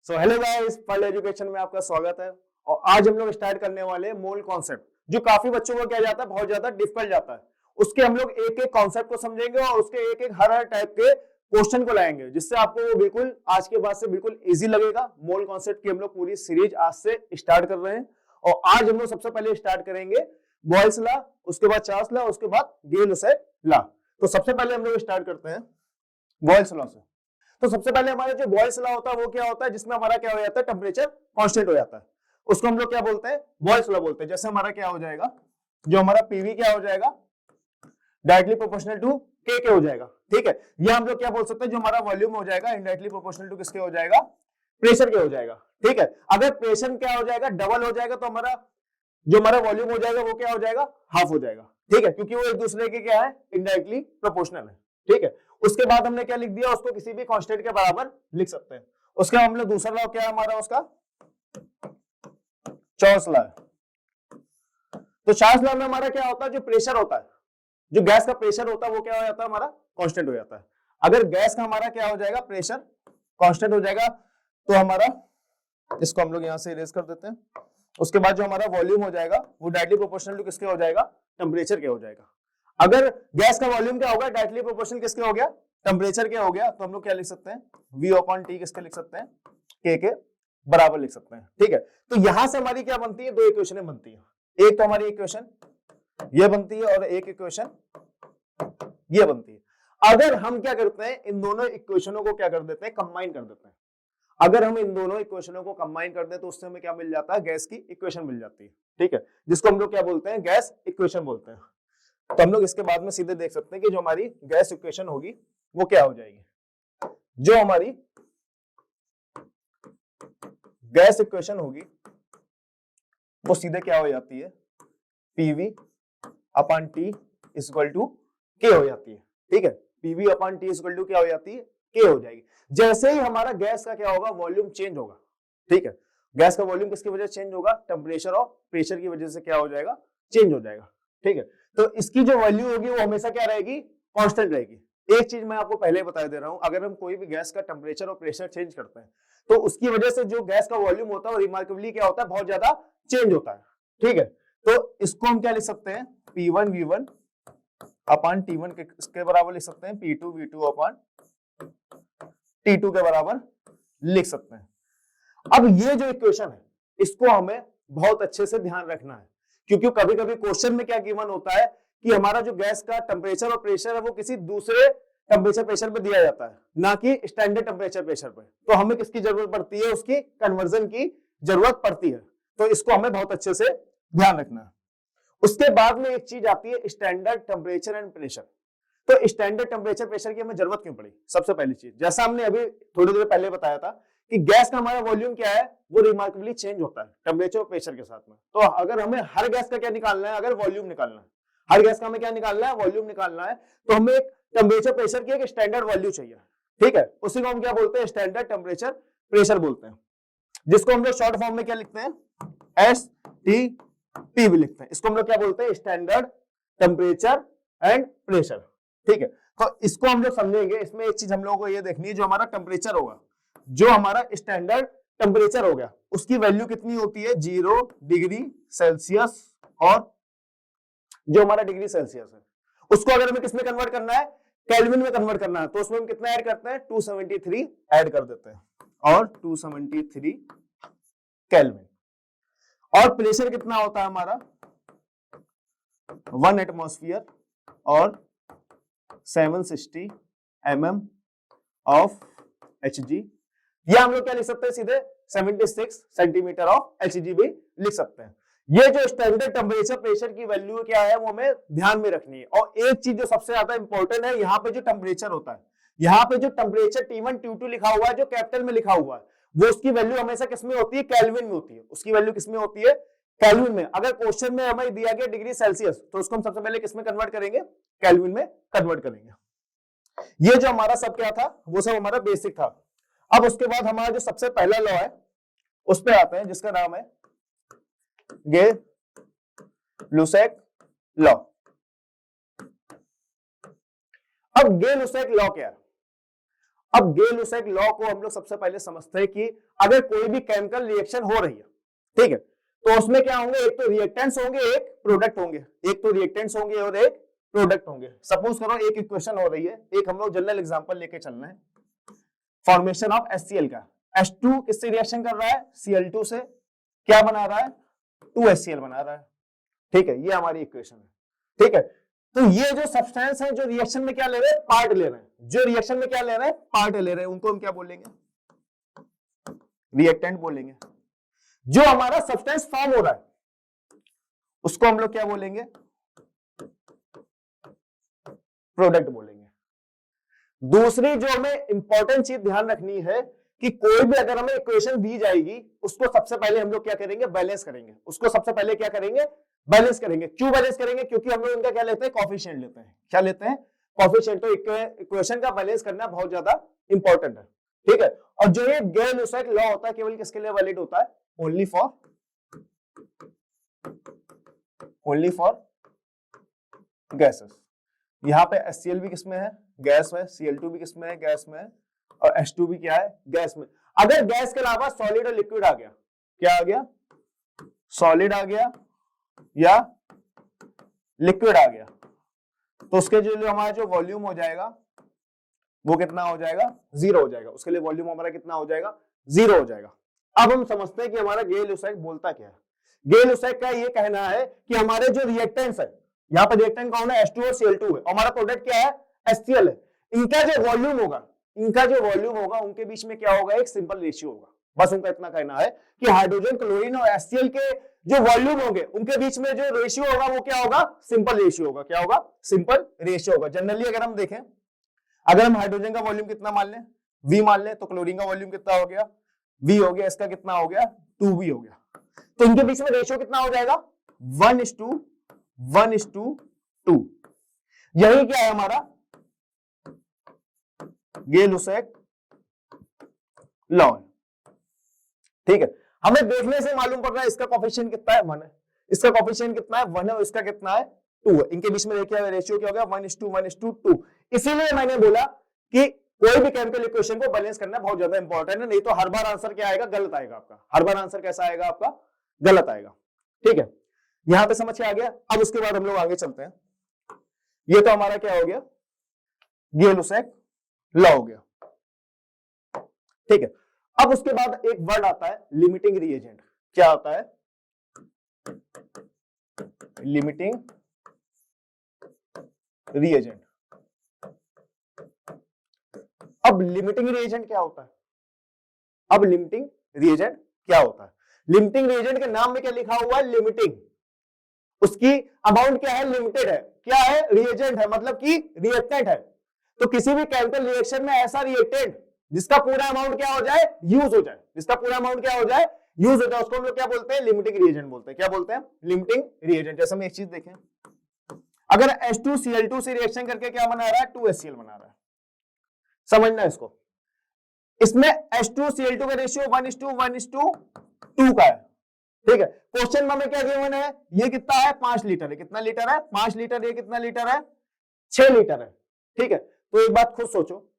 सो hello guys, pearl education में आपका स्वागत है। और आज हम लोग स्टार्ट करने वाले हैं मोल कॉन्सेप्ट, जो काफी बच्चों को क्या जाता है, बहुत ज्यादा डिफिकल्ट जाता है। उसके हम लोग एक एक कॉन्सेप्ट को समझेंगे और उसके एक एक हर टाइप के क्वेश्चन को लाएंगे, जिससे आपको वो बिल्कुल आज के बाद से बिल्कुल इजी लगेगा। मोल कॉन्सेप्ट की हम लोग पूरी सीरीज आज से स्टार्ट कर रहे हैं और आज हम लोग सबसे पहले स्टार्ट करेंगे बॉयल्स लॉ, उसके बाद चार्ल्स लॉ, उसके बाद गेल-लुसाक लॉ। तो सबसे पहले हम लोग स्टार्ट करते हैं बॉयल्स लॉ से। तो सबसे पहले हमारा जो बॉयल्स लॉ होता है वो क्या होता है, जिसमें हमारा क्या हो जाता है, टेम्परेचर कांस्टेंट हो जाता है। उसको हम लोग क्या बोलते हैं, बॉयल्स लॉ बोलते हैं। जैसे हमारा क्या हो जाएगा, जो हमारा पीवी क्या हो जाएगा, डायरेक्टली प्रोपोर्शनल टू के हो जाएगा। ठीक है, या हम लोग क्या बोल सकते हैं, जो हमारा वॉल्यूम हो जाएगा इनडायरेक्टली प्रोपोर्शनल टू किसके हो जाएगा, प्रेशर के हो जाएगा। ठीक है, अगर प्रेशर क्या हो जाएगा, डबल हो जाएगा, तो हमारा जो हमारा वॉल्यूम हो जाएगा वो क्या हो जाएगा, हाफ हो जाएगा। ठीक है, क्योंकि वो एक दूसरे के क्या है, इनडायरेक्टली प्रोपोर्शनल है। ठीक है, उसके बाद हमने क्या लिख दिया, उसको किसी भी कांस्टेंट के बराबर लिख सकते हैं। उसके बाद हम लोग दूसरा लॉ क्या है हमारा, उसका चार्ल्स लॉ है। तो चार्ल्स लॉ में हमारा क्या होता है, जो प्रेशर होता है, जो गैस का प्रेशर होता है वो क्या हो जाता है, हमारा कांस्टेंट हो जाता है। अगर गैस का हमारा क्या हो जाएगा, प्रेशर कांस्टेंट हो जाएगा, तो हमारा इसको हम लोग यहां से इरेज कर देते हैं। उसके बाद जो हमारा वॉल्यूम हो जाएगा वो डायरेक्टली प्रोपोर्शनल टू किसके हो जाएगा, टेम्परेचर के हो जाएगा। अगर गैस का वॉल्यूम क्या होगा, डायरेक्टली प्रोपोर्शनल किसके हो गया, टेम्परेचर के हो गया, तो हम लोग क्या लिख सकते हैं, V अपॉन टी किसके लिख सकते हैं, के बराबर लिख सकते हैं। ठीक है, तो यहां से हमारी क्या बनती है, दो इक्वेशन बनती है। एक तो हमारी इक्वेशन ये बनती है और एक इक्वेशन ये बनती है। अगर हम क्या करते हैं, इन दोनों इक्वेशनों को क्या कर देते हैं, कंबाइन कर देते हैं। अगर हम इन दोनों इक्वेशनों को कंबाइन कर दें तो उससे हमें क्या मिल जाता है, गैस की इक्वेशन मिल जाती है। ठीक है, जिसको हम लोग क्या बोलते हैं, गैस इक्वेशन बोलते हैं। तो हम लोग इसके बाद में सीधे देख सकते हैं कि जो हमारी गैस इक्वेशन होगी वो क्या हो जाएगी। जो हमारी गैस इक्वेशन होगी वो सीधे क्या हो जाती है, PV upon T equal to K हो जाती है। ठीक है, PV upon T equal to क्या हो जाती है, के हो जाएगी। जैसे ही हमारा गैस का क्या होगा, वॉल्यूम चेंज होगा। ठीक है, गैस का वॉल्यूम किसकी वजह से चेंज होगा, टेम्परेचर और प्रेशर की वजह से क्या हो जाएगा, चेंज हो जाएगा। ठीक है, तो इसकी जो वैल्यू होगी वो हमेशा क्या रहेगी, कांस्टेंट रहेगी। एक चीज मैं आपको पहले बता दे रहा हूं, अगर हम कोई भी गैस का टेम्परेचर और प्रेशर चेंज करते हैं तो उसकी वजह से जो गैस का वॉल्यूम होता है वो रिमार्केबली क्या होता है, बहुत ज्यादा चेंज होता है। ठीक है, तो इसको हम क्या लिख सकते हैं, P1 V1 अपॉन T1 के बराबर लिख सकते हैं, P2 V2 अपॉन T2 के बराबर लिख सकते हैं। अब ये जो इक्वेशन है इसको हमें बहुत अच्छे से ध्यान रखना है, क्योंकि कभी कभी क्वेश्चन में क्या गिवन होता है कि हमारा जो गैस का टेम्परेचर और प्रेशर है वो किसी दूसरे टेम्परेचर प्रेशर पे दिया जाता है, ना कि स्टैंडर्ड टेम्परेचर प्रेशर पे। तो हमें किसकी जरूरत पड़ती है, उसकी कन्वर्जन की जरूरत पड़ती है। तो इसको हमें बहुत अच्छे से ध्यान रखना है। उसके बाद में एक चीज आती है, स्टैंडर्ड टेम्परेचर एंड प्रेशर। तो स्टैंडर्ड टेम्परेचर प्रेशर की हमें जरूरत क्यों पड़ी, सबसे पहली चीज, जैसा हमने अभी थोड़ी देर पहले बताया था कि गैस का हमारा वॉल्यूम क्या है, वो रिमार्केबली चेंज होता है टेम्परेचर और प्रेशर के साथ में। तो अगर हमें हर गैस का क्या निकालना है, अगर वॉल्यूम निकालना है, हर गैस का हमें क्या निकालना है, वॉल्यूम निकालना है, तो हमें एक टेम्परेचर प्रेशर की एक स्टैंडर्ड वैल्यू चाहिए। ठीक है, उसी को हम क्या बोलते हैं, स्टैंडर्ड टेम्परेचर प्रेशर बोलते हैं, जिसको हम लोग शॉर्ट फॉर्म में क्या लिखते हैं, STP भी लिखते हैं। इसको हम लोग क्या बोलते हैं, स्टैंडर्ड टेम्परेचर एंड प्रेशर। ठीक है, तो इसको हम लोग समझेंगे। इसमें एक चीज हम लोगों को ये देखनी है, जो हमारा टेम्परेचर होगा, जो हमारा स्टैंडर्ड टेम्परेचर हो गया, उसकी वैल्यू कितनी होती है, 0 डिग्री सेल्सियस। और जो हमारा डिग्री सेल्सियस है उसको अगर हमें किसमें कन्वर्ट करना है, केल्विन में कन्वर्ट करना है, तो उसमें हम कितना ऐड करते हैं, 273 ऐड कर देते हैं, और 273 केल्विन। और प्रेशर कितना होता है हमारा, 1 एटमॉस्फेयर और 760 mm ऑफ Hg, या हम लोग क्या लिख सकते हैं, सीधे 76 सेंटीमीटर ऑफ Hg भी लिख सकते हैं। ये जो स्टैंडर्ड टेम्परेचर प्रेशर की वैल्यू क्या है वो हमें ध्यान में रखनी है। और एक चीज जो सबसे ज्यादा इंपॉर्टेंट है, यहाँ पे जो टेम्परेचर होता है, यहाँ पे जो टेम्परेचर T1 T2 लिखा हुआ है, जो कैपिटल में लिखा हुआ है, वो उसकी वैल्यू हमेशा किसमें होती है, केल्विन में होती है। उसकी वैल्यू किसमें होती है, केल्विन में। अगर क्वेश्चन में हमें दिया गया डिग्री सेल्सियस, तो उसको हम सबसे पहले किसमें कन्वर्ट करेंगे, केल्विन में कन्वर्ट करेंगे। ये जो हमारा सब क्या था, वो सब हमारा बेसिक था। अब उसके बाद हमारा जो सबसे पहला लॉ है उस पे आते हैं, जिसका नाम है गे-लुसाक लॉ। अब गे-लुसाक लॉ क्या है, अब गे-लुसैक लॉ को हम लोग सबसे पहले समझते हैं कि अगर कोई भी केमिकल रिएक्शन हो रही है, ठीक है, तो उसमें क्या होंगे, एक तो रिएक्टेंट्स होंगे, एक प्रोडक्ट होंगे, एक तो रिएक्टेंट्स होंगे और एक प्रोडक्ट होंगे। सपोज करो एक इक्वेशन हो रही है, एक हम लोग जनरल एग्जांपल लेके चलना है, फॉर्मेशन ऑफ HCl का। H2 किससे रिएक्शन कर रहा है, Cl2 से, क्या बना रहा है, 2HCl बना रहा है, ठीक है, ये हमारी इक्वेशन है, ठीक है। तो ये जो सब्सटेंस है जो रिएक्शन में क्या ले रहे हैं, पार्ट ले रहे हैं, जो रिएक्शन में क्या ले रहे हैं, पार्ट ले रहे हैं, उनको हम क्या बोलेंगे, रिएक्टेंट बोलेंगे। जो हमारा सब्सटेंस फॉर्म हो रहा है उसको हम लोग क्या बोलेंगे, प्रोडक्ट बोलेंगे। दूसरी जो हमें इंपॉर्टेंट चीज ध्यान रखनी है कि कोई भी अगर हमें इक्वेशन दी जाएगी उसको सबसे पहले हम लोग क्या करेंगे, बैलेंस करेंगे। उसको सबसे पहले क्या करेंगे, बैलेंस करेंगे। क्यों बैलेंस करेंगे, क्योंकि हम लोग इनका क्या लेते हैं, कोफिशिएंट लेते हैं। क्या लेते हैं, कोफिशिएंट। तो इक्वेशन का बैलेंस करना बहुत ज्यादा इंपॉर्टेंट है, ठीक है। और जो ये गे-लुसैक लॉ होता है केवल किसके लिए वैलिड होता है, ओनली फॉर गैसेस। यहां पे HCl भी किसमें है, गैस में, Cl2 भी किसमें है, गैस में, और H2 भी क्या है, गैस में। अगर गैस के अलावा सॉलिड और लिक्विड आ गया, क्या आ गया, सॉलिड आ गया या लिक्विड आ गया, तो उसके जो हमारा जो वॉल्यूम हो जाएगा वो कितना हो जाएगा, 0 हो जाएगा। उसके लिए वॉल्यूम हमारा कितना हो जाएगा, 0 हो जाएगा। अब हम समझते हैं कि हमारा गे-लुसैक बोलता क्या है। गे-लुसैक का ये कहना है कि हमारे जो रिएक्टेंट्स है, यहाँ पर रिएक्टेंट कौन है, H2 और Cl2 है, हमारा प्रोडक्ट क्या है, HCl है। इनका जो वॉल्यूम होगा उनके बीच में क्या होगा, एक सिंपल रेशियो होगा। बस उनका इतना कहना है कि हाइड्रोजन, क्लोरीन और HCl के जो वॉल्यूम होंगे उनके बीच में जो रेशियो होगा वो क्या होगा, सिंपल रेशियो होगा। क्या होगा, सिंपल रेशियो होगा। जनरली अगर हम देखें, अगर हम हाइड्रोजन का वॉल्यूम कितना मान लें, V मान लें, तो क्लोरीन का वॉल्यूम कितना हो गया, V हो गया, इसका कितना हो गया, 2V हो गया। तो इनके बीच में रेशियो कितना हो जाएगा, 1:2। यही क्या है हमारा गे-लुसैक लॉ, ठीक है। हमें देखने से मालूम पड़ रहा है इसका कोफिशिएंट कितना है, 1 है, इसका कोफिशिएंट कितना है, 1 है, और इसका कितना है, 2 है। इनके बीच में देखिए रेशियो क्या हो गया, 1:2। इसीलिए मैंने बोला कि कोई भी केमिकल इक्वेशन को बैलेंस करना बहुत ज्यादा इंपॉर्टेंट है, नहीं तो हर बार आंसर क्या आएगा, गलत आएगा आपका। हर बार आंसर कैसा आएगा आपका, गलत आएगा, ठीक है। यहां पे समझ आ गया। अब उसके बाद हम लोग आगे चलते हैं। ये तो हमारा क्या हो गया, गे-लुसैक लॉ हो गया, ठीक है। अब उसके बाद एक वर्ड आता है लिमिटिंग रिएजेंट। क्या आता है, लिमिटिंग रिएजेंट। अब लिमिटिंग रिएजेंट क्या होता है, लिमिटिंग रिएजेंट के नाम में क्या लिखा हुआ है, लिमिटिंग। उसकी अमाउंट क्या है, लिमिटेड है। क्या है, रिएजेंट है, मतलब कि रिएक्टेंट है। तो किसी भी केमिकल रिएक्शन में ऐसा रिएक्टेंट जिसका पूरा अमाउंट क्या हो जाए, यूज हो जाए, उसको हम लोग क्या बोलते हैं, लिमिटिंग रिएजेंट बोलते हैं। क्या बोलते हैं, लिमिटिंग रिएजेंट। जैसे हम एक चीज देखें, अगर H2Cl2 से रिएक्शन करके क्या बना रहा है, 2HCl बना रहा है। समझना इसको, इसमें H2Cl2 का रेशियो 1:2 का है, ठीक है। क्वेश्चन में हमें क्या गिवन है, ये कितना है, 5 लीटर है। कितना लीटर है, 5 लीटर। ये कितना लीटर है, 6 लीटर है, ठीक है। तो एक बात खुद सोचो,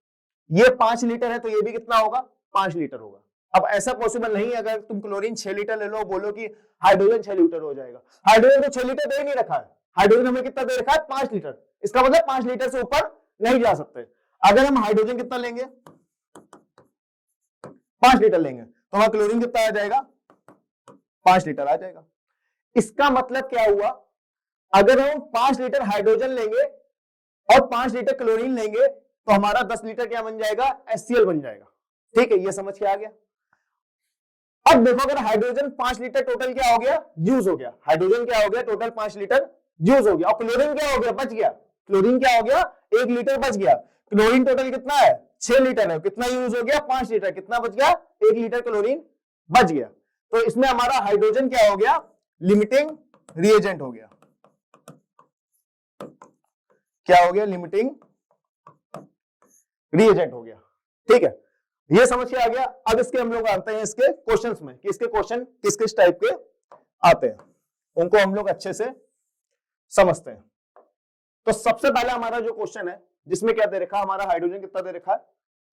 ये 5 लीटर है तो ये भी कितना होगा, 5 लीटर होगा। अब ऐसा पॉसिबल नहीं है अगर तुम क्लोरीन 6 लीटर ले लो, बोलो कि हाइड्रोजन 6 लीटर हो जाएगा। हाइड्रोजन तो 6 लीटर दे नहीं रखा है, हाइड्रोजन हमें कितना दे रखा है, 5 लीटर। इसका मतलब 5 लीटर से ऊपर नहीं जा सकते। अगर हम हाइड्रोजन कितना लेंगे, 5 लीटर लेंगे, तो हमारा क्लोरीन कितना आ जाएगा, 5 लीटर आ जाएगा। इसका मतलब क्या हुआ, अगर हम 5 लीटर हाइड्रोजन लेंगे और 5 लीटर क्लोरीन लेंगे तो हमारा 10 लीटर क्या बन जाएगा, HCl बन जाएगा, ठीक है। ये समझ के आ गया। अब देखो, अगर हाइड्रोजन 5 लीटर टोटल क्या हो गया, यूज हो गया। हाइड्रोजन क्या हो गया, टोटल 5 लीटर यूज हो गया, और क्लोरीन क्या हो गया, बच गया। क्लोरीन क्या हो गया, 1 लीटर बच गया। क्लोरीन टोटल कितना है, 6 लीटर है, कितना यूज हो गया, 5 लीटर। कितना बच गया, 1 लीटर क्लोरीन बच गया। तो इसमें हमारा हाइड्रोजन क्या हो गया, लिमिटिंग रिएजेंट हो गया। क्या हो गया, लिमिटिंग रिएजेंट हो गया, ठीक है। ये समझ के आ गया। अब इसके हम लोग आते हैं इसके क्वेश्चंस में कि इसके क्वेश्चन किस किस टाइप के आते हैं, उनको हम लोग अच्छे से समझते हैं। तो सबसे पहला हमारा जो क्वेश्चन है जिसमें क्या दे रखा है, हमारा हाइड्रोजन कितना दे रखा है,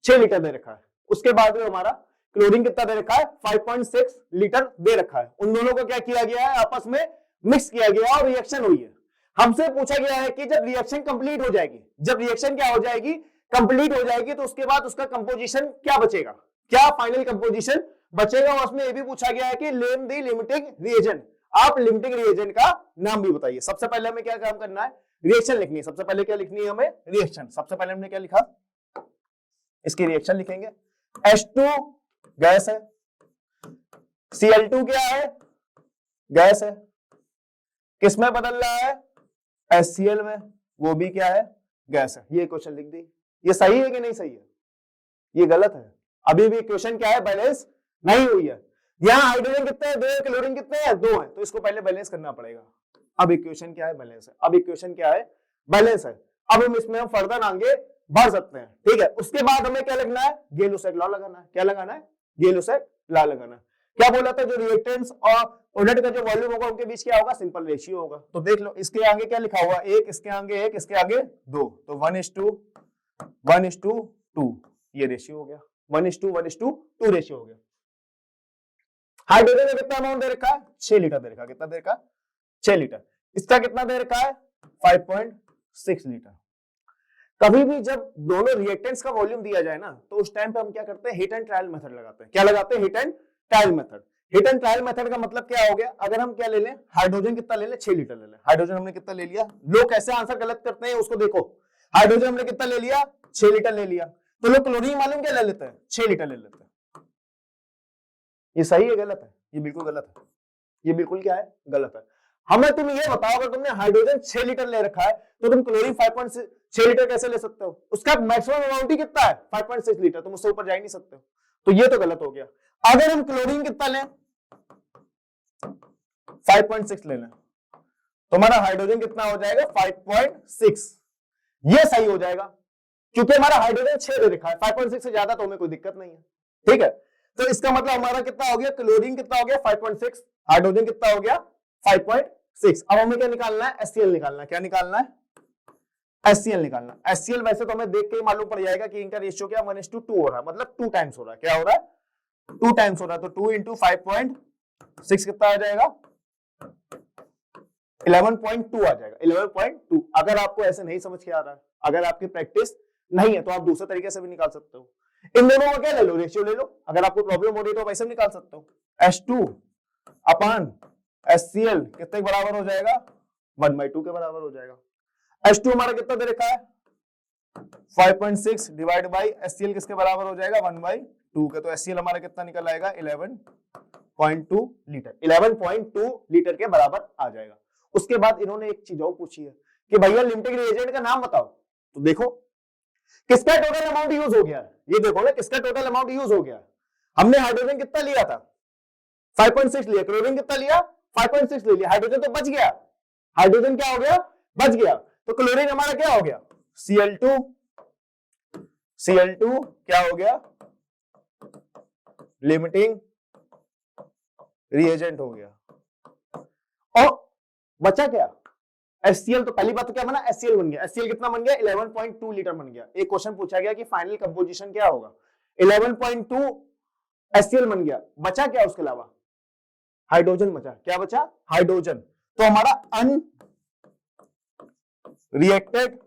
6 लीटर दे रखा है। उसके बाद में हमारा क्लोरीन कितना दे रखा है, 5.6 लीटर दे रखा है। उन दोनों को क्या किया गया है, आपस में मिक्स किया गया और रिएक्शन हुई है। हमसे पूछा गया है कि जब रिएक्शन कंप्लीट हो जाएगी, जब रिएक्शन क्या हो जाएगी, कंप्लीट हो जाएगी, तो उसके बाद उसका कंपोजिशन क्या बचेगा, क्या फाइनल कंपोजिशन बचेगा। और उसमें ये भी पूछा गया है कि नेम द लिमिटिंग रिएजेंट, आप लिमिटिंग रिएजेंट का नाम भी बताइए। सबसे पहले हमें क्या काम करना है, रिएक्शन लिखनी है। सबसे पहले क्या लिखनी है हमें, रिएक्शन। सबसे पहले हमने क्या लिखा, इसकी रिएक्शन लिखेंगे। H2 गैस है, Cl2 क्या है, गैस है, किसमें बदल रहा है, HCl में, वो भी क्या है, गैस है। ये क्वेश्चन लिख दी। ये सही है कि नहीं सही है, ये गलत है। अभी भी इक्वेशन क्या है, बैलेंस नहीं हुई है। यहाँ हाइड्रोजन कितने हैं, 2, क्लोरीन कितने हैं, 2 है, तो इसको पहले बैलेंस करना पड़ेगा। अब इक्वेशन क्या है, बैलेंस है। अब इक्वेशन क्या है, बैलेंस है। अब हम इसमें हम फर्दर आगे बढ़ सकते हैं, ठीक है। उसके बाद हमें क्या लगना है, गेल-लुसाक लॉ लगाना है। क्या लगाना है, गेल-लुसाक लॉ लगाना है। क्या बोला था, जो रिएक्टेंट्स और प्रोडक्ट का जो वॉल्यूम होगा उनके बीच क्या होगा, सिंपल रेशियो होगा। तो देख लो, इसके आगे क्या लिखा हुआ, 1, इसके आगे 1, इसके आगे 2, तो 1:1:2 ये रेशियो हो गया। 1:1:2 रेशियो हो गया। हाइड्रोजन का कितना अमाउंट दे रखा है, 6 लीटर दे रखा। कितना दे रखा, 6 लीटर। इसका कितना दे रखा है, 5.6 लीटर। कभी भी जब दोनों रिएक्टेंट्स का वॉल्यूम दिया जाए ना, तो उस टाइम पे हम क्या करते हैं, हिट एंड ट्रायल मेथड लगाते हैं। क्या लगाते हैं, hit and trial method. Hit and trial method का मतलब क्या हो गया, अगर हम क्या ले लें, हाइड्रोजन कितना ले लें, 6 लीटर ले लें। हाइड्रोजन हमने कितना ले लिया, लोग कैसे आंसर गलत करते हैं उसको देखो। हाइड्रोजन हमने कितना ले लिया, 6 लीटर ले लिया, तो लोग क्लोरीन मालूम क्या ले लेते हैं, 6 लीटर ले लेते हैं। ये सही है, गलत है, ये बिल्कुल गलत है। ये बिल्कुल क्या है, गलत है। हमें तुम ये बताओ, अगर तुमने हाइड्रोजन 6 लीटर ले रखा है, तो तुम क्लोरीन 5.6 लीटर कैसे ले सकते हो, उसका मैक्सिमम अमाउंट ही कितना है, 5.6 लीटर, तुम उससे ऊपर जा ही नहीं सकते हो। तो ये तो गलत हो गया। अगर हम क्लोरीन कितना लें, 5.6 ले लें, तो हमारा हाइड्रोजन कितना हो जाएगा, 5.6। ये सही हो जाएगा, क्योंकि हमारा हाइड्रोजन 6 दे रखा है, 5.6 से ज्यादा तो हमें कोई दिक्कत नहीं है, ठीक है। तो इसका मतलब हमारा कितना हो गया, क्लोरीन कितना हो गया, 5.6, हाइड्रोजन कितना हो गया, 5.6। अब हमें क्या निकालना है, HCl निकालना है। क्या निकालना है, HCl निकालना। HCl वैसे तो हमें देख के ही मालूम पड़ जाएगा कि इनका रेशियो क्या 1:2 हो रहा है, मतलब 2 टाइम्स हो रहा है। क्या हो रहा है, 2 टाइम्स हो रहा है। तो 2 × 5.6 कितना आ जाएगा, 11.2 आ जाएगा, 11.2। अगर आपको ऐसे नहीं समझ के आ रहा है, अगर आपकी प्रैक्टिस नहीं है, तो आप दूसरे तरीके से भी निकाल सकते हो। इन दोनों का क्या ले लो, रेशियो ले लो। अगर आपको प्रॉब्लम हो रही है तो वैसे निकाल सकते हो। H2/HCl कितने के बराबर हो जाएगा, 1/2 के बराबर हो जाएगा। H2 हमारा कितना दे रखा है, 5.6 डिवाइड बाई HCl किसके बराबर हो जाएगा, 1/2 के। तो HCl हमारा कितना निकल आएगा, 11.2 लीटर, 11.2 लीटर के बराबर आ जाएगा। उसके बाद इन्होंने एक चीज और पूछी है कि भैया लिमिटिंग रिएजेंट का नाम बताओ। तो देखो किसका टोटल अमाउंट यूज हो गया, ये देखो ना, किसका टोटल अमाउंट यूज हो गया। हमने हाइड्रोजन कितना लिया था, 5.6 लिया, क्लोरीन कितना लिया, 5.6 ले लिया, हाइड्रोजन तो बच गया। हाइड्रोजन क्या हो गया, बच गया। तो क्लोरीन हमारा क्या हो गया, Cl2 क्या हो गया, लिमिटिंग रिएजेंट हो गया। और बचा क्या, HCl। तो पहली बात तो क्या बना, HCl बन गया। HCl कितना बन गया, 11.2 लीटर बन गया। एक क्वेश्चन पूछा गया कि फाइनल कंपोजिशन क्या होगा, 11.2 HCl बन गया। बचा क्या उसके अलावा, हाइड्रोजन बचा। क्या बचा, हाइड्रोजन। तो हमारा अनरिएक्टेड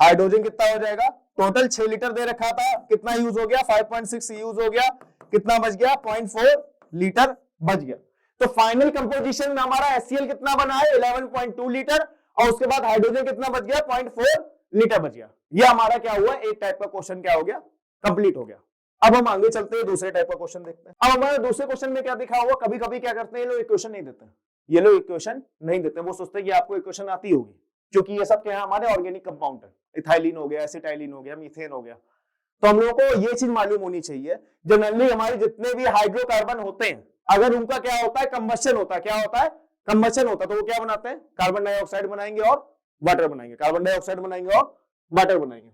हाइड्रोजन कितना हो जाएगा, टोटल 6 लीटर दे रखा था, कितना यूज हो गया, 5.6 यूज हो गया, कितना बच गया, 0.4 लीटर बच गया। तो फाइनल कंपोजिशन में हमारा HCl कितना बना है, 11.2 लीटर, और उसके बाद हाइड्रोजन कितना बच गया, 0.4 लीटर बच गया। ये हमारा क्या हुआ, एक टाइप का क्वेश्चन क्या हो गया, कंप्लीट हो गया। अब हम आगे चलते हैं, दूसरे टाइप का क्वेश्चन देखते हैं। अब हमारे दूसरे क्वेश्चन में क्या दिखा हुआ, कभी कभी क्या करते हैं ये लोग इक्वेशन नहीं देते, ये लोग इक्वेशन नहीं देते। वो सोचते हैं कि आपको इक्वेशन आती होगी, क्योंकि ये सब क्या है, हमारे ऑर्गेनिक कंपाउंड है। इथाइलिन हो गया, एसिटाइलिन हो गया, मीथेन हो गया। तो हम लोगों को ये चीज मालूम होनी चाहिए, जनरली हमारे जितने भी हाइड्रोकार्बन होते हैं, अगर उनका क्या होता है, कंबशन होता है। क्या होता है, कंबशन होता है। तो वो क्या बनाते हैं, कार्बन डाइऑक्साइड बनाएंगे और वाटर बनाएंगे, कार्बन डाइऑक्साइड बनाएंगे और वाटर बनाएंगे।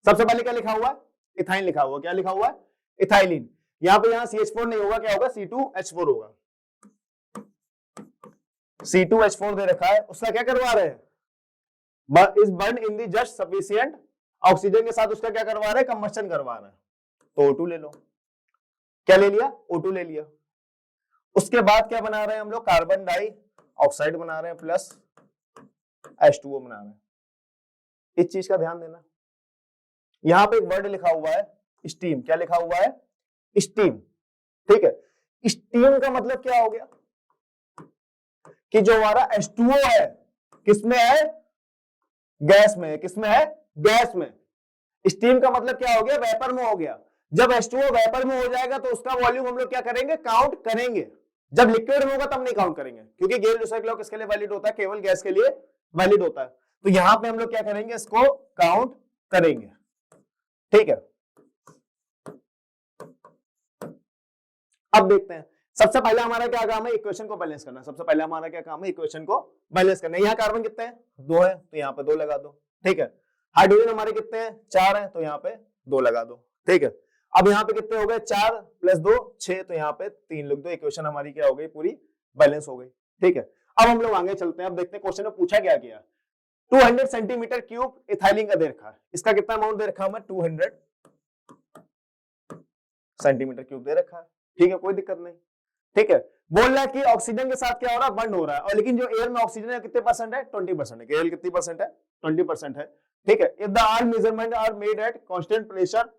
सबसे पहले क्या लिखा हुआ है, इथाइन लिखा हुआ। क्या लिखा हुआ है, इथाइलिन। यहाँ पे यहाँ CH4 नहीं होगा, क्या होगा, C2H4 होगा। C2H4 दे रखा है, उसका क्या करवा रहे हैं, is burn in the just sufficient oxygen के साथ उसका क्या करवा रहे हैं, कंबस्शन करवा रहे हैं, तो O2 ले लो। क्या ले लिया, O2 ले लिया। उसके बाद क्या बना रहे हैं हम लोग, कार्बन डाई ऑक्साइड बना रहे हैं प्लस H2O बना रहे हैं। इस चीज का ध्यान देना, यहां पे एक वर्ड लिखा हुआ है स्टीम, क्या लिखा हुआ है, स्टीम, ठीक है। स्टीम का मतलब क्या हो गया कि जो हमारा H2O है किसमें है, गैस में है, किसमें है, गैस में। स्टीम का मतलब क्या हो गया, वेपर में हो गया। जब H2O वेपर में हो जाएगा तो उसका वॉल्यूम हम लोग क्या करेंगे, काउंट करेंगे। जब लिक्विड में होगा तब नहीं काउंट करेंगे, क्योंकि गेल-लुसाक लॉ किसके लिए वैलिड होता है, केवल गैस के लिए वैलिड होता है। तो यहां पे हम लोग क्या करेंगे, इसको काउंट करेंगे, ठीक है। अब देखते हैं, सबसे पहले हमारा क्या काम है, इक्वेशन को बैलेंस करना। सबसे पहले हमारा क्या काम है, इक्वेशन को बैलेंस करना। यहाँ कार्बन कितने हैं, 2 है, तो यहाँ पे 2 लगा दो, ठीक है। हाइड्रोजन हमारे कितने हैं, 4 है, तो यहाँ पे 2 लगा दो, ठीक है। अब यहाँ पे कितने हो गए, 4 + 2 6, तो यहाँ पे 3 लिख दो। इक्वेशन हमारी क्या हो गई, पूरी बैलेंस हो गई, ठीक है। अब हम लोग आगे चलते हैं। अब देखते हैं क्वेश्चन में पूछा क्या गया। 200 सेंटीमीटर क्यूब इथाइलिन का दे रखा है। इसका कितना अमाउंट दे रखा है, 200 सेंटीमीटर क्यूब दे रखा है, ठीक है, कोई दिक्कत नहीं, ठीक है। बोल रहा है कि ऑक्सीजन के साथ क्या हो रहा है, बंड हो रहा है, और लेकिन जो एयर में ऑक्सीजन है कितने परसेंट है, 20% है। केवल कितनी परसेंट है, 20% है, ठीक है। If the all measurement are made at constant pressure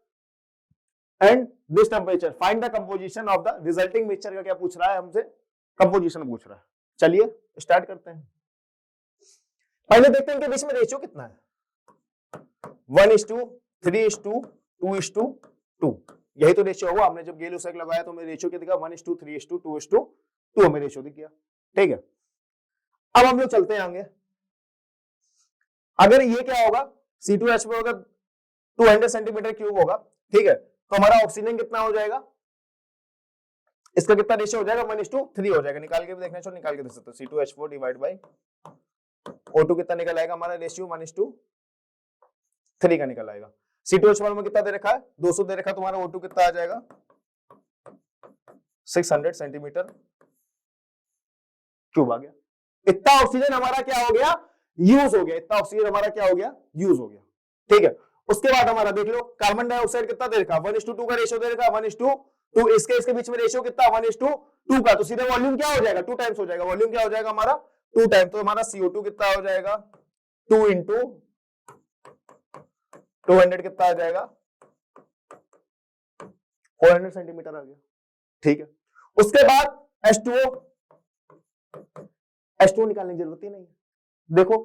and this temperature, find the composition of the resulting mixture. का क्या पूछ रहा है हमसे, कंपोजिशन पूछ रहा है। चलिए स्टार्ट करते हैं। पहले देखते हैं कि बीच में रेशियो कितना है, 1:3:2:2, यही तो रेशियो होगा। हमने जब गेल-लुसाक लगाया तो हमें रेशियो क्या दिखा, 1:3:2:2 हमें रेशियो दिख गया, ठीक है। अब हम लोग चलते हैं आगे। अगर ये क्या होगा, C2H4 होगा, 200 सेंटीमीटर क्यूब होगा, ठीक है, तो हमारा ऑक्सीजन कितना हो जाएगा, इसका कितना रेशियो हो जाएगा, 1:3 हो जाएगा। निकाल के भी देखना, निकाल के देख सकते हो। C2H4 डिवाइड बाई O2 कितना निकल आएगा हमारा रेशियो, 1:3 का निकल आएगा। C2H4 में कितना दे रखा है, 200 दे रखा है, तुम्हारा O2 कितना आ जाएगा, 600 सेंटीमीटर क्यूब आ गया। इतना ऑक्सीजन हमारा क्या हो गया, यूज हो गया। इतना ऑक्सीजन हमारा क्या हो गया, यूज हो गया, ठीक है। उसके बाद हमारा देख लो, कार्बन डाइऑक्साइड कितना दे रखा, 1:2 का रेशियो दे रखा, 1:2, इसके बीच में रेशियो कितना, 1:2 का, तो सीधे वॉल्यूम क्या हो जाएगा, 2 टाइम्स हो जाएगा। वॉल्यूम क्या हो जाएगा हमारा, 2 टाइम। तो हमारा CO2 कितना हो जाएगा, 2 × 200 कितना आ जाएगा, 400 सेंटीमीटर आ गया, ठीक है। उसके बाद H2O निकालने की जरूरत ही नहीं है। देखो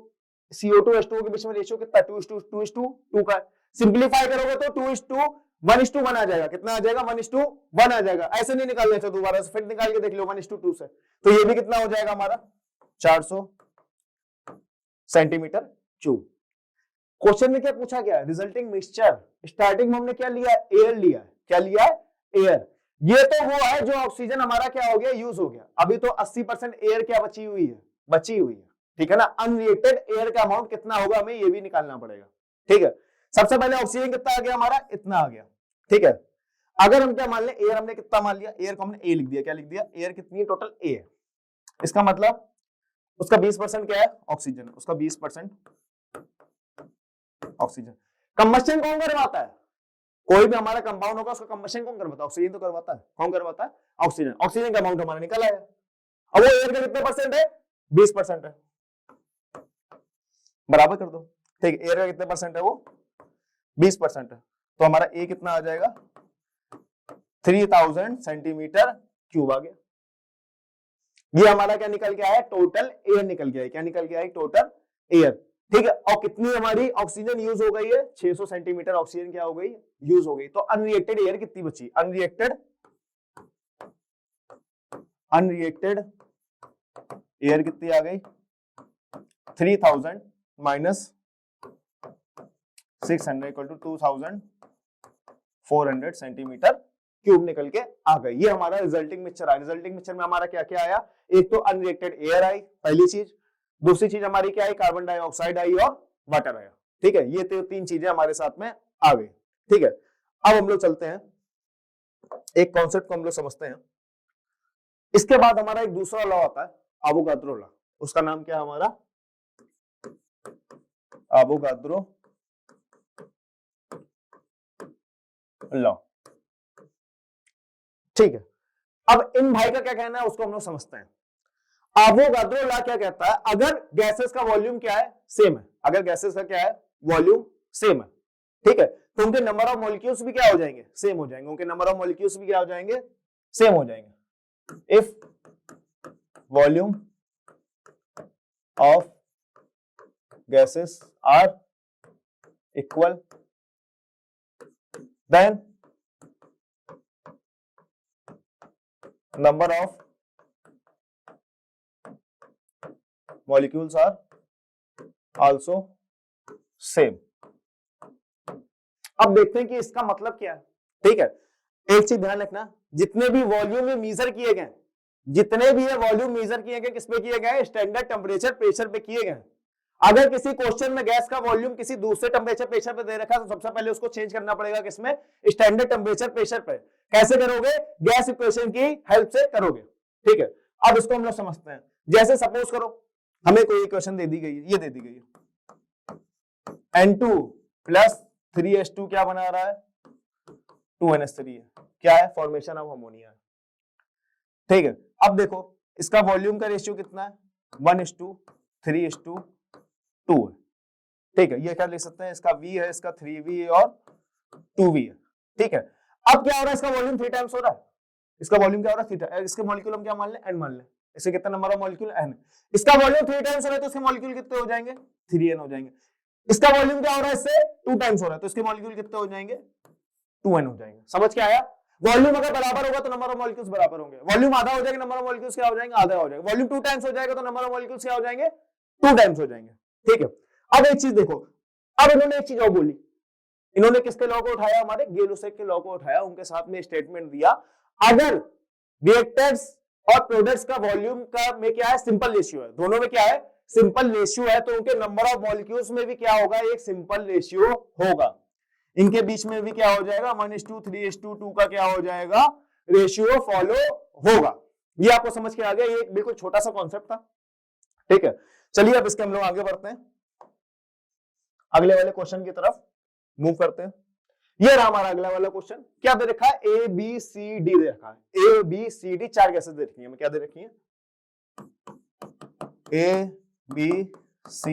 CO2 H2O के बीच में रेशियो कितना, 2:2 का। सिंप्लीफाई करोगे तो 2:1:1 आ जाएगा। कितना आ जाएगा, 1:1 आ जाएगा। ऐसे नहीं निकालने से, दोबारा से फिर निकाल के देख लो 1:2 से, तो ये भी कितना हो जाएगा हमारा, 400 सेंटीमीटर क्यूब। क्वेश्चन में क्या पूछा गया, रिजल्टिंग मिक्सचर। स्टार्टिंग में हमने क्या लिया, एयर लिया है। क्या लिया है, एयर। ये तो वो है जो ऑक्सीजन हमारा क्या हो गया, यूज हो गया। अभी तो 80% एयर क्या बची हुई है, ठीक है ना। अनरिएक्टेड एयर का अमाउंट कितना होगा, हमें ये भी निकालना पड़ेगा, ठीक है। सबसे पहले ऑक्सीजन कितना आ गया हमारा, इतना आ गया, ठीक है। अगर हम क्या मान लें, एयर हमने कितना मान लिया, एयर को हमने ए लिख दिया। क्या लिख दिया, एयर कितनी टोटल ए है। इसका मतलब उसका 20% क्या है, ऑक्सीजन, उसका 20% ऑक्सीजन। कंबस्शन कौन करवाता है, कोई भी हमारा कंपाउंड होगा उसका कंबस्शन कौन करवाता है, ऑक्सीजन तो करवाता है। कौन करवाता है, ऑक्सीजन। ऑक्सीजन का अमाउंट हमारा निकल आया। अब वो एयर का कितने परसेंट है, 20% है, बराबर कर दो, ठीक। एयर का कितने परसेंट है, वो 20% है। तो हमारा ए कितना आ जाएगा, 3000 सेंटीमीटर क्यूब आ गया। ये हमारा क्या निकल के आया, टोटल एयर निकल गया है। क्या निकल के आया, टोटल एयर, ठीक है। और कितनी हमारी ऑक्सीजन यूज हो गई है, 600 सेंटीमीटर ऑक्सीजन क्या हो गई, यूज हो गई। तो अनरिएक्टेड एयर कितनी बची, अनरिएक्टेड एयर कितनी आ गई, 3000 minus 600 equal to 2400 centimetre cube निकल के आ गई। ये हमारा रिजल्टिंग मिक्सचर आया। रिजल्टिंग मिक्सचर में हमारा क्या क्या आया, एक तो अनरिएक्टेड एयर आई, पहली चीज। दूसरी चीज हमारी क्या आई, कार्बन डाइऑक्साइड आई और वाटर आया, ठीक है। ये तो 3 चीजें हमारे साथ में आ गई, ठीक है। अब हम लोग चलते हैं, एक कॉन्सेप्ट को हम लोग समझते हैं। इसके बाद हमारा एक दूसरा लॉ आता है, एवोगाद्रो लॉ। उसका नाम क्या है हमारा, एवोगाद्रो लॉ। ठीक है, अब इन भाई का क्या कहना है उसको हम लोग समझते हैं। अवोगाद्रो लॉ क्या कहता है, अगर गैसेस का वॉल्यूम क्या है, सेम है, अगर गैसेस का क्या है वॉल्यूम सेम है, ठीक है, तो उनके नंबर ऑफ मॉलिक्यूल्स भी क्या हो जाएंगे, सेम हो जाएंगे, उनके नंबर ऑफ मॉलिक्यूल्स भी क्या हो जाएंगे, सेम हो जाएंगे। If volume of gases are equal then number of molecules are also same। अब देखते हैं कि इसका मतलब क्या है। ठीक है, एक चीज ध्यान रखना, जितने भी वॉल्यूम में मेजर किए गए, जितने भी ये वॉल्यूम मेजर किए गए किस पे किए गए, स्टैंडर्ड टेम्परेचर प्रेशर पे किए गए। अगर किसी क्वेश्चन में गैस का वॉल्यूम किसी दूसरे टेम्परेचर प्रेशर पे दे रखा है तो सबसे पहले उसको चेंज करना पड़ेगा किसमें, स्टैंडर्ड टेम्परेचर प्रेशर पे। कैसे करोगे, गैस इक्वेशन की हेल्प से करोगे। ठीक है, अब इसको हम लोग समझते हैं। जैसे सपोज करो हमें कोई इक्वेशन दे दी गई है, ये दे दी गई है N2 प्लस 3H2 क्या बना रहा है, 2NH3 है, क्या है, फॉर्मेशन ऑफ अमोनिया है। ठीक है, अब देखो इसका वॉल्यूम का रेशियो कितना है, 1:3:2 है। ठीक है, ये क्या लिख सकते हैं, इसका V है, इसका 3V है और 2V है। ठीक है, अब क्या हो रहा है, इसका वॉल्यूम 3 टाइम्स हो रहा है, इसका वॉल्यूम क्या हो रहा है 3 टाइम्स, इसके मॉलिक्यूल हम क्या मान लें, N मान लें, इससे कितना नंबर ऑफ मॉलिक्यूल N, इसका वॉल्यूम 3 टाइम्स हो रहा है तो इसके मॉलिक्यूल कितने हो जाएंगे, 3N हो जाएंगे। इसका वॉल्यूम क्या हो रहा है, इससे 2 टाइम्स हो रहा है तो इसके मॉलिक्यूल कितने हो जाएंगे, 2N हो जाएंगे। समझ के आया, वॉल्यूम अगर बराबर होगा तो नंबर ऑफ मॉलिक्यूल्स बराबर होंगे, वॉल्यूम आधा हो जाएगा नंबर ऑफ मॉलिक्यूल्स क्या हो जाएंगे, आधा हो जाएगा, वॉल्यूम 2 टाइम्स हो जाएगा तो नंबर ऑफ मॉलिक्यूल्स क्या हो जाएंगे, 2 टाइम्स हो जाएंगे। ठीक है, अब एक चीज देखो, अब इन्होंने एक चीज और बोली, इन्होंने किसके लॉ को उठाया, हमारे गेलुसेक के लॉ को उठाया, उनके साथ में स्टेटमेंट दिया, अगर रिएक्टेंट्स और प्रोडक्ट्स का वॉल्यूम का में क्या है, सिंपल रेशियो है, दोनों में क्या है, सिंपल रेशियो है, तो उनके नंबर ऑफ मॉलिक्यूल्स में भी क्या होगा, एक सिंपल रेशियो होगा, इनके बीच में भी क्या हो जाएगा, 1:3:2 का क्या हो जाएगा, रेशियो फॉलो होगा। ये आपको समझ के आ गया, ये एक बिल्कुल छोटा सा कॉन्सेप्ट था। ठीक है, चलिए अब इसके हम लोग आगे बढ़ते हैं, अगले वाले क्वेश्चन की तरफ मूव करते हैं। ये रहा हमारा अगला वाला क्वेश्चन, क्या दे रखा है, A B C D दे रखा है, A B C D 4 gases दे रखी है, क्या दे रखी है, A B C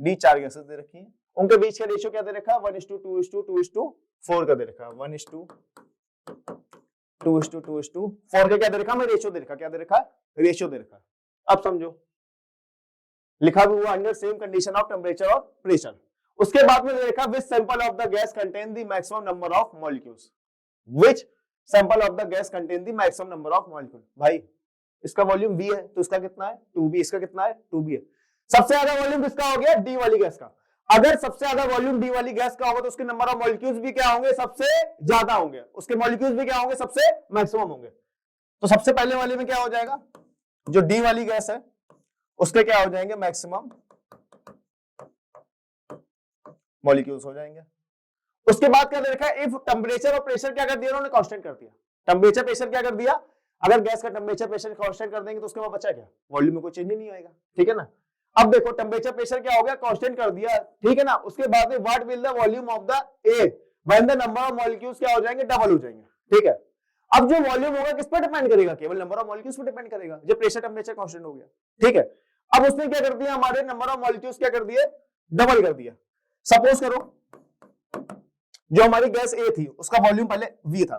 D 4 gases दे रखी है, उनके बीच का रेशियो क्या दे रखा है, 1:2:2:4 का दे रखा है, 1:2:2:4 का क्या दे रखा है, मैं रेशियो दे रखा, क्या दे रखा है, रेशियो दे रखा है। अब समझो, लिखा भी हुआ under same condition of temperature और प्रेशर। उसके बाद में देखा which sample of the gas contain the maximum number of molecules, which sample of the gas contain the maximum number of molecule. भाई इसका वॉल्यूम V है तो इसका कितना है 2B, इसका कितना है 2B है। सबसे ज्यादा वॉल्यूम किसका हो गया, D वाली गैस का। अगर सबसे ज्यादा वॉल्यूम D वाली गैस का होगा तो उसके नंबर ऑफ मॉलिक्यूल्स भी क्या होंगे, सबसे ज्यादा होंगे, उसके मॉलिक्यूल्स भी क्या होंगे, सबसे मैक्सिमम होंगे। तो सबसे पहले वाले में क्या हो जाएगा, जो D वाली गैस है उसके क्या हो जाएंगे, मैक्सिमम मॉलिक्यूल्स हो जाएंगे। उसके बाद क्या दे रखा है, इफ टेम्परेचर और प्रेशर क्या कर दिया उन्होंने, कांस्टेंट कर दिया। टेम्परेचर प्रेशर क्या कर दिया, अगर गैस का टेम्परेचर प्रेशर कांस्टेंट कर देंगे तो उसके बाद बचा क्या, वॉल्यूम में कोई चेंज नहीं आएगा। ठीक है ना, अब देखो टेम्परेचर प्रेशर क्या हो गया, कांस्टेंट कर दिया। ठीक है ना, उसके बाद में what will the volume of the A when the number of molecules क्या हो जाएंगे, डबल हो जाएंगे। ठीक है, अब जो वॉल्यूम होगा किस पर डिपेंड करेगा, केवल नंबर ऑफ मॉलिक्यूल्स पर डिपेंड करेगा, जब प्रेशर टेम्परेचर कांस्टेंट हो गया। ठीक है, अब उसने क्या कर दिया, हमारे नंबर ऑफ मॉलिक्यूल्स क्या कर दिए, डबल कर दिया। सपोज करो जो हमारी गैस A थी उसका वॉल्यूम पहले V था,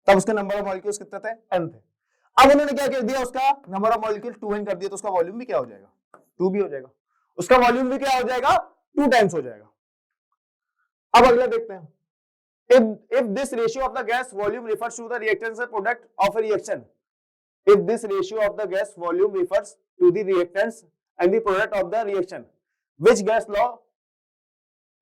तब उसके नंबर ऑफ मॉलिक्यूल्स कितने थे, N थे। अब उन्होंने क्या कर दिया, उसका नंबर ऑफ मॉलिक्यूल 2N कर दिया तो उसका वॉल्यूम भी क्या हो जाएगा, 2B हो जाएगा, उसका वॉल्यूम भी क्या हो जाएगा, 2 टाइम्स हो जाएगा। अब अगला देखते हैं, if this ratio of the gas volume refers to the reactants and product of a reaction, if this ratio of the gas volume refers to the reactants and the product of the reaction, which gas law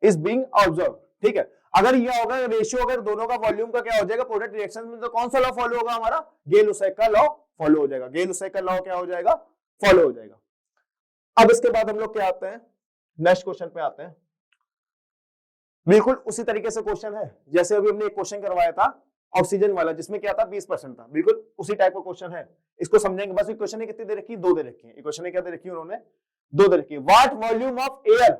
is being observed। ठीक है, अगर यह होगा ratio, अगर दोनों का volume का क्या हो जाएगा प्रोडक्ट रिएक्शन में, तो कौन सा लॉ फॉलो होगा, हमारा गेल-लुसैक का लॉ फॉलो हो जाएगा, गेल-लुसैक का लॉ क्या हो जाएगा, फॉलो हो जाएगा। अब इसके बाद हम लोग क्या आते हैं, नेक्स्ट क्वेश्चन पे आते हैं। बिल्कुल उसी तरीके से क्वेश्चन है जैसे अभी हमने एक क्वेश्चन करवाया था ऑक्सीजन वाला, जिसमें क्या था 20% था, बिल्कुल उसी टाइप का क्वेश्चन है। इसको समझेंगे बस। क्वेश्चन ने कितनी दे रखी, 2 दे रखी है। क्वेश्चन ने क्या दे रखी है, उन्होंने 2 दे रखी है। What volume of air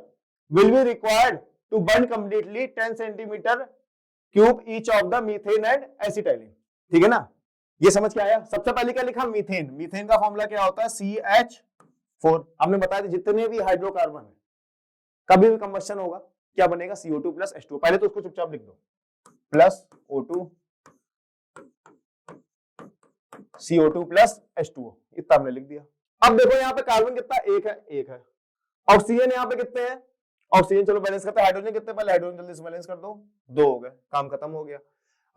will be required to burn completely 10 centimetre cube each of the methane and acetylene, ठीक है ना। ये समझ के आया। सबसे पहले क्या लिखा, मीथेन। मीथेन का फॉर्मूला क्या होता है, CH4। आपने बताया था जितने भी हाइड्रोकार्बन है कभी भी कंबस्शन होगा क्या बनेगा, CO2 प्लस H2। पहले तो उसको चुपचाप लिख दो, plus O2 CO2 plus H2O, इतना हमने लिख दिया। अब देखो यहाँ पे कार्बन कितना, एक है। ऑक्सीजन यहाँ पे कितने हैं, ऑक्सीजन चलो बैलेंस करते हैं। हाइड्रोजन कितने, पहले हाइड्रोजन जल्दी से बैलेंस कर दो, 2 हो गए, काम खत्म हो गया।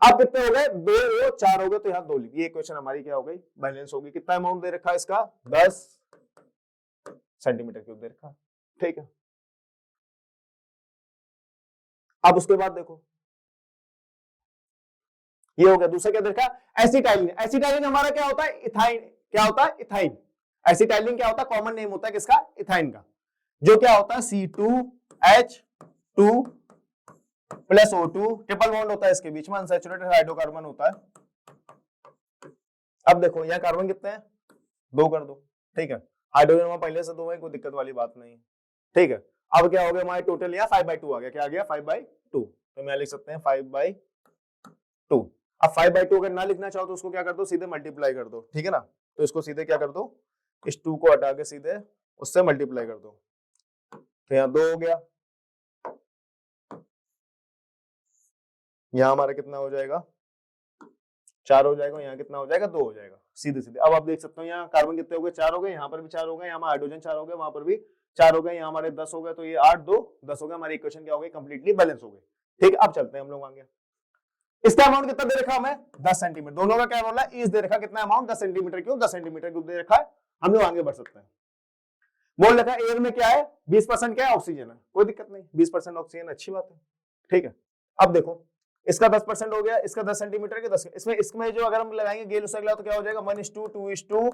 अब कितने हो गए, 2 और 4 हो गए, तो यहाँ 2 लिख। ये इक्वेशन हमारी क्या हो गई, बैलेंस होगी। कितना अमाउंट दे रखा है इसका, 10 सेंटीमीटर क्यूब दे रखा है, ठीक है। अब उसके बाद देखो ये हो गया। दूसरा क्या देखा, एसिटाइलिन। एसिटाइलिन हमारा क्या होता है, इथाइन। क्या होता है, इथाइन। एसिटाइलिन क्या होता है, कॉमन नेम होता है किसका, इथाइन का, जो क्या होता है C2H2 plus O2, triple bond होता है इसके बीच में, अनसैचुरेटेड हाइड्रोकार्बन होता है। अब देखो यहाँ कार्बन कितने हैं, 2 कर दो, ठीक है। हाइड्रोजन वहां पहले से 2 है, कोई दिक्कत वाली बात नहीं है, ठीक है। अब क्या हो गया हमारे टोटल, यहाँ 5/2 आ गया। क्या आ गया, 5/2। तो मैं लिख सकते हैं 5/2। अब 5/2 अगर ना लिखना चाहो तो उसको क्या कर दो, सीधे मल्टीप्लाई कर दो, ठीक है ना। तो इसको सीधे क्या कर दो, इस 2 को हटा के सीधे उससे मल्टीप्लाई कर दो, तो यहाँ 2 हो गया। यहाँ हमारा कितना हो जाएगा, 4 हो जाएगा। यहाँ कितना हो जाएगा, 2 हो जाएगा, सीधे सीधे। अब आप देख सकते हो यहाँ कार्बन कितने हो गए, 4 हो गए, यहाँ पर भी 4 हो गए, यहाँ हाइड्रोजन 4 हो गए, वहां पर भी 4 हो गए, यहाँ हमारे 10 हो गए, तो ये 8 2 10 हो गए। हमारी इक्वेशन क्या हो गई, कंप्लीटली बैलेंस हो गई, ठीक है। अब चलते हैं हम लोग आगे। इसका अमाउंट कितना दे रखा हमें, 10 सेंटीमीटर। दोनों का क्या बोला, इस दे रखा, कितना amount, 10 centimetre cube. 10 centimetre cube दे रखा है, हम लोग आगे बढ़ सकते हैं। बोल रखा है एयर में क्या है, 20% क्या है, ऑक्सीजन है, कोई दिक्कत नहीं, 20% ऑक्सीजन, अच्छी बात है, ठीक है। अब देखो इसका 10% हो गया, इसका 10 सेंटीमीटर के 10, इसमें जो अगर हम लगाएंगे गेल उससे अगला, तो क्या हो जाएगा 1:2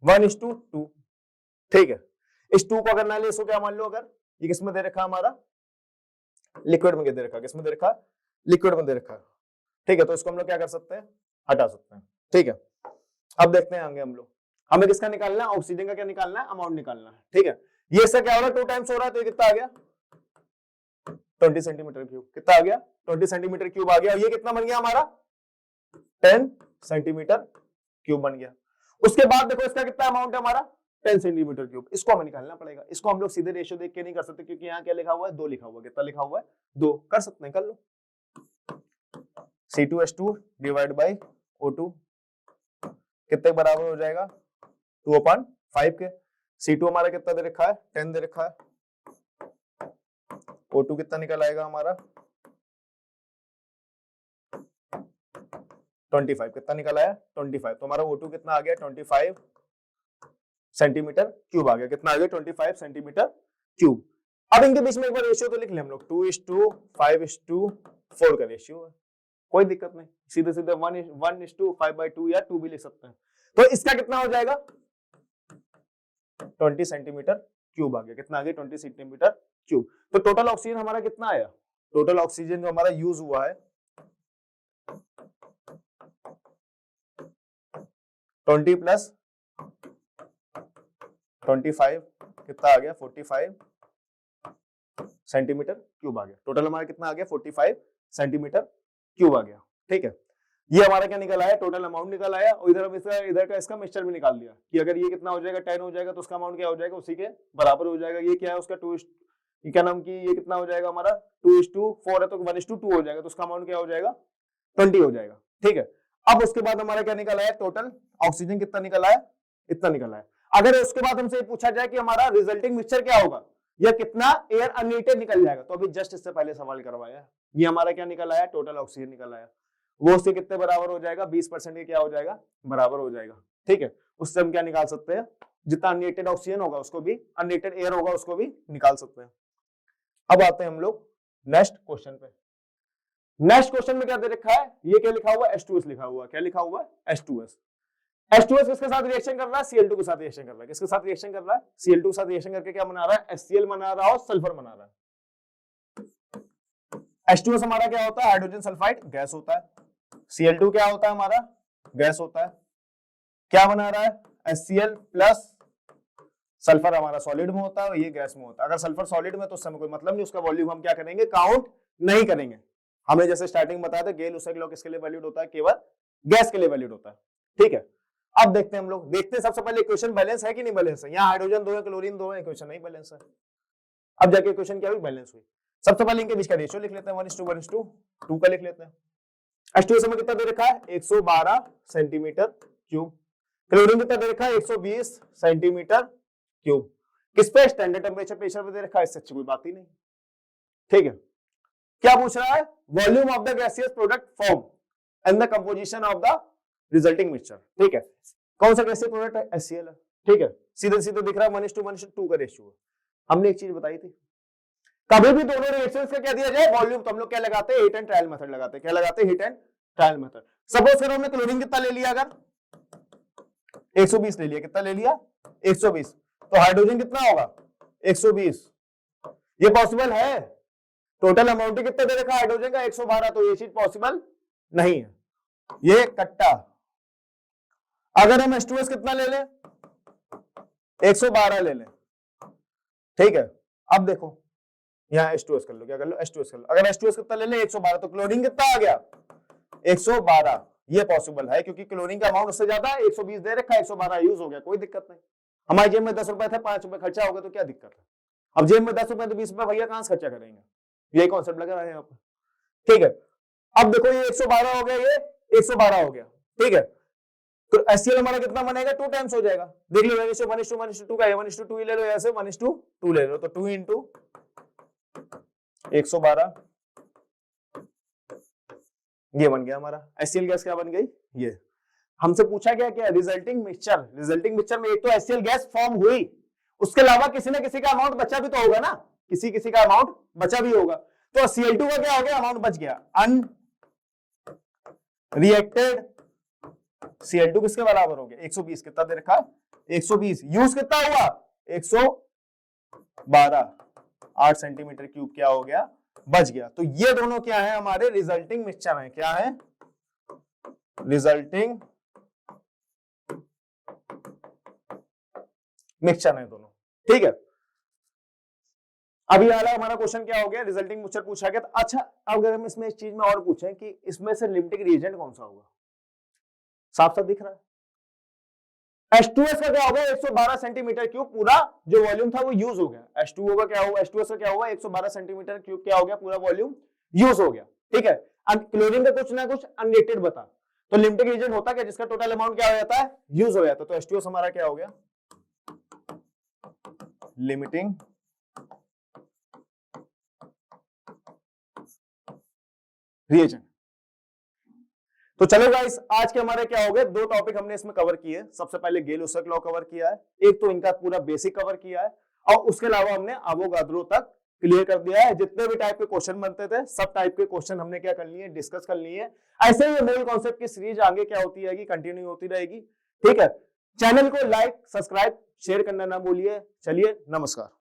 1:2 ठीक है। इस 2 को अगर ना ले, इसको क्या मान लो, अगर ये किसमें दे रखा हमारा, लिक्विड में दे रखा, किसमें दे रखा, लिक्विड में दे रखा, ठीक है। तो इसको हम लोग क्या कर सकते हैं, हटा सकते हैं, ठीक है। अब देखते हैं आगे हम लोग, हमें किसका निकालना है, ऑक्सीजन का क्या निकालना है, अमाउंट निकालना है, ठीक है। ये इसका क्या हो रहा है, 2 टाइम्स हो रहा है, तो ये कितना आ गया, 20 सेंटीमीटर क्यूब। कितना आ गया, 20 सेंटीमीटर क्यूब आ गया। और ये कितना बन गया हमारा, 10 सेंटीमीटर क्यूब बन गया। उसके बाद देखो इसका कितना अमाउंट है हमारा, 10 सेंटीमीटर क्यूब। इसको हमें निकालना पड़ेगा। इसको हम लोग सीधे रेशियो देख के नहीं कर सकते, क्योंकि यहाँ क्या लिखा हुआ है, 2 लिखा हुआ है। कितना लिखा हुआ है, 2। कर सकते हैं, कर लो। C2H2 डिवाइड बाई O2 कितने बराबर हो जाएगा, 2/5 के। C2 हमारा कितना दे रखा है, 10 दे रखा है। O2 कितना निकल आएगा हमारा, 25। कितना निकल आया, 25। तो हमारा O2 कितना आ गया, 25 सेंटीमीटर क्यूब आ गया। कितना आ गया, 25 सेंटीमीटर क्यूब। अब इनके बीच में एक बार रेशियो तो लिख ले हम लोग, 2:5:4 का रेशियो है, कोई दिक्कत नहीं। सीधे सीधे 1:5/2 या 2 भी लिख सकते हैं। तो इसका कितना हो जाएगा, 20 सेंटीमीटर क्यूब आ गया। कितना आ गया, 20 सेंटीमीटर क्यूब। तो टोटल ऑक्सीजन हमारा कितना आया, टोटल ऑक्सीजन जो हमारा यूज हुआ है 20 प्लस 25 कितना आ गया, 45 सेंटीमीटर क्यूब आ गया। टोटल हमारा कितना आ गया, 45 सेंटीमीटर क्यूब आ गया, ठीक है। ये हमारा क्या निकल आया, टोटल अमाउंट निकल आया। और इधर इधर का इसका मिक्सचर भी निकाल दिया कि अगर ये कितना हो जाएगा, 10 हो जाएगा, तो उसका अमाउंट क्या हो जाएगा, उसी के बराबर हो जाएगा। ये क्या है उसका, 2 क्या नाम की, ये कितना हो जाएगा हमारा, 2:4 है, तो 1:2 हो जाएगा, तो उसका अमाउंट क्या हो जाएगा, 20 हो जाएगा, ठीक है। अब उसके बाद हमारा क्या निकल आया, टोटल ऑक्सीजन कितना निकल आया, इतना निकल आया। अगर उसके बाद हमसे पूछा जाए कि हमारा रिजल्टिंग मिक्सचर क्या होगा, या कितना एयर अननीटेड निकल जाएगा, तो अभी जस्ट इससे पहले सवाल करवाया, ये हमारा क्या निकल आया, टोटल ऑक्सीजन निकल आया। वो उससे कितने बराबर हो जाएगा, 20% के क्या हो जाएगा, बराबर हो जाएगा, ठीक है। उससे हम क्या निकाल सकते हैं, जितना अननीटेड ऑक्सीजन होगा उसको भी, अननीटेड एयर होगा उसको भी निकाल सकते हैं। अब आते हैं हम लोग नेक्स्ट क्वेश्चन पे। नेक्स्ट क्वेश्चन में क्या दे रखा है, ये क्या लिखा हुआ है, H2S लिखा हुआ है। क्या लिखा हुआ है, H2S। H2S किसके साथ रिएक्शन कर रहा है, Cl2 के साथ रिएक्शन कर रहा है। किसके साथ रिएक्शन कर रहा है, Cl2 के साथ रिएक्शन करके क्या बना रहा है, HCl बना रहा है और सल्फर बना रहा है। H2S हमारा क्या होता है, हाइड्रोजन सल्फाइड गैस होता है। Cl2 क्या होता है हमारा, गैस होता है। क्या बना रहा है, HCl प्लस सल्फर हमारा सॉलिड में होता है और ये गैस में होता है। अगर सल्फर सॉलिड में तो उस समय कोई मतलब नहीं, उसका वॉल्यूम हम क्या करेंगे, काउंट नहीं करेंगे। हमें जैसे स्टार्टिंग बताया था गेल-ऊसक लॉ किसके लिए वैलिड होता है, केवल गैस के लिए वैलिड होता है, ठीक है। अब देखते हैं हम लोग, देखते हैं सबसे पहले इक्वेशन बैलेंस है कि नहीं बैलेंस है। यहाँ हाइड्रोजन 2 है, क्लोरीन 2 है, इक्वेशन नहीं बैलेंस है। अब जाके इक्वेशन क्या हुई, बैलेंस हुई। सबसे पहले इनके बीच का रेशियो लिख लेते हैं, 1:2 का लिख लेते हैं। H2S में कितना दे रखा है, 112 सेंटीमीटर क्यूब। क्लोरीन कितना दे रखा है, 120 सेंटीमीटर क्यूब। किस पे, स्टैंडर्ड टेम्परेचर प्रेशर पे दे रखा है, इससे अच्छी कोई बात ही नहीं, ठीक है। क्या पूछ रहा है, volume of the gaseous product form and the composition of the resulting mixture, ठीक है। कौन सा गैसियस प्रोडक्ट है, HCl है, ठीक है। सीधे सीधे दिख रहा है 1:2 का रेशियो है। हमने एक चीज बताई थी, कभी भी दोनों रिएक्शंस का क्या दिया जाए, वॉल्यूम, तो हम लोग क्या लगाते हैं, हीट एंड ट्रायल मेथड लगाते हैं। क्या लगाते हैं, heat and trial method. Suppose करो हमने क्लोरीन कितना ले लिया, अगर 120 ले लिया, कितना ले लिया, 120, तो हाइड्रोजन कितना होगा, 120। ये पॉसिबल है, टोटल अमाउंट कितना दे रखा हाइड्रोजन का, 112, तो ये चीज पॉसिबल नहीं है, ये कट्टा। अगर हम H2S कितना ले लें, 112 ले लें, ठीक है। अब देखो यहाँ H2S कर लो, क्या कर लो, H2S कर लो। अगर H2S कितना ले लें, 112, तो क्लोरीन कितना आ गया, 112। ये पॉसिबल है क्योंकि क्लोरीन का अमाउंट उससे ज्यादा है, 120 दे रखा है, 112 यूज हो गया, कोई दिक्कत नहीं। हमारी जेब में 10 रुपए थे, 5 रुपए खर्चा हो गया, तो क्या दिक्कत है। अब जेब में 10 रुपए तो 20 रुपए भैया कहां से खर्चा करेंगे, यही कॉन्सेप्ट लगा रहा है यहाँ पर, ठीक है। अब देखो ये 112 हो गया, ये 112 हो गया, ठीक है। तो HCl हमारा कितना बनेगा, 2 टाइम्स हो जाएगा। देख लो 1:2 का, 1:2 ही ले लो, ऐसे 1:2 ले लो, तो 2 × 112, ये बन गया हमारा HCl गैस। क्या बन गई, ये हमसे पूछा गया क्या, रिजल्टिंग मिक्सचर। रिजल्टिंग मिक्सचर में एक तो HCl गैस फॉर्म हुई, उसके अलावा किसी ना किसी का अमाउंट बचा भी तो होगा ना, किसी किसी का अमाउंट बचा भी होगा। तो Cl2 का क्या हो गया, अमाउंट बच गया, अनरिएक्टेड Cl2 किसके बराबर हो गया, 120। कितना दे रखा, 120। यूज कितना हुआ, 112, 8 सेंटीमीटर क्यूब क्या हो गया, बच गया। तो ये दोनों क्या है, हमारे रिजल्टिंग मिक्सचर है। क्या है, रिजल्टिंग मिक्सचर है दोनों, ठीक है। अभी वाला हमारा क्वेश्चन क्या हो गया, रिजल्टिंग मिक्सचर पूछा गया। अच्छा, अगर हम इसमें इस चीज में और पूछें कि इसमें से लिमिटिंग रिएजेंट कौन सा होगा, साफ साफ दिख रहा है। H2S का क्या होगा, 112 सेंटीमीटर क्यूब, पूरा जो वॉल्यूम था वो यूज हो गया। H2O का क्या होगा, H2S का क्या होगा, 112 सेंटीमीटर क्यूब क्या हो गया, पूरा वॉल्यूम यूज हो गया, ठीक है। क्लोरीन का कुछ ना कुछ अनरिएक्टेड बता, तो लिमिटिंग रिएजेंट होता क्या, जिसका टोटल अमाउंट क्या हो जाता है, यूज हो जाता है। तो H2S हमारा क्या हो गया, लिमिटिंग रिएजेंट। तो चलो गाइस, आज के हमारे क्या हो गए, 2 टॉपिक हमने इसमें कवर किए। सबसे पहले गेल-ऊसक लॉ कवर किया है, एक तो इनका पूरा बेसिक कवर किया है, और उसके अलावा हमने अवोगाद्रो तक क्लियर कर दिया है। जितने भी टाइप के क्वेश्चन बनते थे, सब टाइप के क्वेश्चन हमने क्या कर लिए, डिस्कस कर लिए। ऐसे ही मेन कॉन्सेप्ट की सीरीज आगे क्या होती रहेगी, कंटिन्यू होती रहेगी, ठीक है। चैनल को लाइक, सब्सक्राइब, शेयर करना ना भूलिए। चलिए, नमस्कार।